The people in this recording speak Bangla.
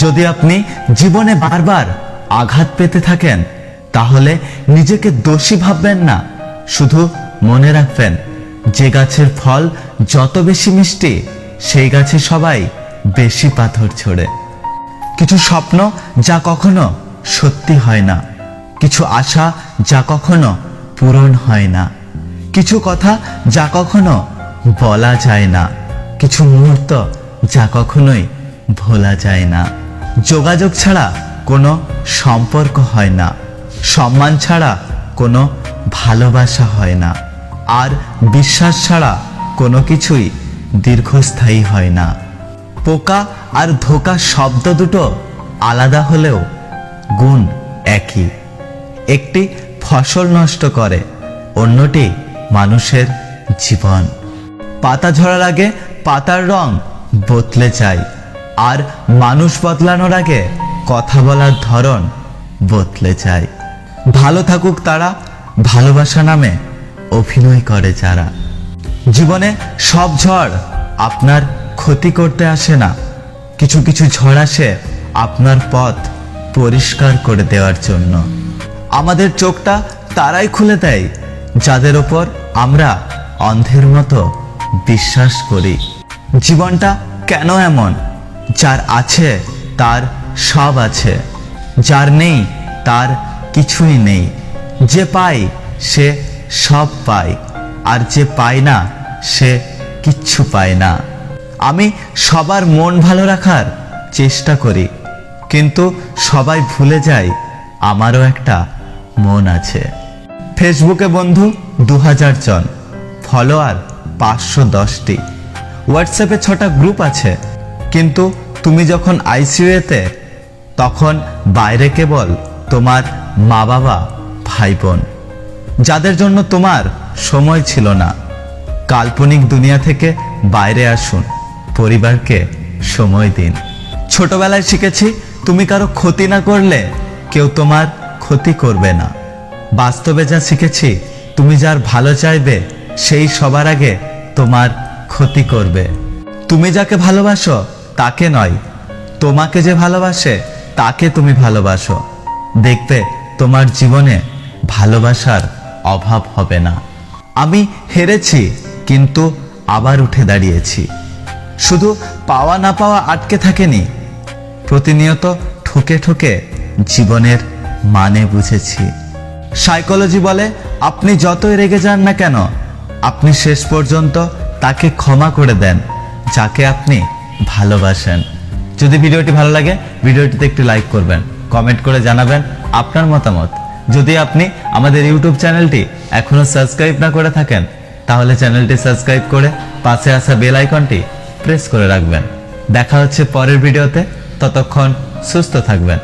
যদি আপনি জীবনে বারবার আঘাত পেতে থাকেন তাহলে নিজেকে দোষী ভাববেন না, শুধু মনে রাখবেন যে গাছের ফল যত বেশি মিষ্টি সেই গাছে সবাই বেশি পাথর ছোড়ে। কিছু স্বপ্ন যা কখনো সত্যি হয় না, কিছু আশা যা কখনো পূরণ হয় না, কিছু কথা যা কখনো বলা যায় না, কিছু মুহূর্ত যা কখনোই ভোলা যায় না। যোগাযোগ ছাড়া কোনো সম্পর্ক হয় না, সম্মান ছাড়া কোনো ভালোবাসা হয় না, আর বিশ্বাস ছাড়া কোনো কিছুই দীর্ঘস্থায়ী হয় না। পোকা আর ধোঁকা শব্দ দুটো আলাদা হলেও গুণ একই। একটি ফসল নষ্ট করে, অন্যটি মানুষের জীবন। পাতা ঝরার আগে পাতার রং বদলে যায়, আর মানুষ বদলানোর আগে কথা বলার ধরন বদলে যায়। ভালো থাকুক তারা ভালোবাসা নামে অভিনয় করে যারা। জীবনে সব ঝড় আপনার ক্ষতি করতে আসে না, কিছু কিছু ঝড় আসে আপনার পথ পরিষ্কার করে দেওয়ার জন্য। আমাদের চোখটা তারাই খুলে দেয় যাদের ওপর আমরা অন্ধের মতো বিশ্বাস করি। জীবনটা কেন এমন? যার আছে তার সব আছে, যার নেই তার কিছুই নেই। যে পায় সে সব পায়, আর যে পায় না সে কিচ্ছু পায় না। আমি সবার মন ভালো রাখার চেষ্টা করি, কিন্তু সবাই ভুলে যায় আমারও একটা মন আছে। ফেসবুকে বন্ধু 2000 জন, ফলোয়ার 510টি, হোয়াটসঅ্যাপে 6টা গ্রুপ আছে, কিন্তু তুমি যখন আইসিইউতে তখন বাইরে কেবল তোমার মা বাবা ভাই বোন, যাদের জন্য তোমার সময় ছিল না। কাল্পনিক দুনিয়া থেকে বাইরে আসুন, পরিবারকে সময় দিন। ছোটবেলায় শিখেছি তুমি কারো ক্ষতি না করলে কেউ তোমার ক্ষতি করবে না। বাস্তবে যা শিখেছি তুমি যার ভালো চাইবে সেই সবার আগে তোমার ক্ষতি করবে। তুমি যাকে ভালোবাসো তাকে নয়, তোমাকে যে ভালোবাসে তাকে তুমি ভালোবাসো। দেখবে তোমার জীবনে ভালোবাসার অভাব হবে না। আমি হেরেছি, কিন্তু আবার উঠে দাঁড়িয়েছি। শুধু পাওয়া না পাওয়া আটকে থাকেনি, প্রতিনিয়ত ঠুকে ঠুকে জীবনের মানে বুঝেছি। সাইকোলজি বলে আপনি যতই রেগে যান না কেন, আপনি শেষ পর্যন্ত তাকে ক্ষমা করে দেন যাকে আপনি ভালোবাসেন। যদি ভিডিওটি ভালো লাগে ভিডিওটিতে একটি লাইক করবেন, কমেন্ট করে জানাবেন আপনার মতামত। যদি আপনি আমাদের ইউটিউব চ্যানেলটি এখনো সাবস্ক্রাইব না করে থাকেন তাহলে চ্যানেলটি সাবস্ক্রাইব করে পাশে আসা বেল আইকনটি প্রেস করে রাখবেন। দেখা হচ্ছে পরের ভিডিওতে, ততক্ষণ সুস্থ থাকবেন।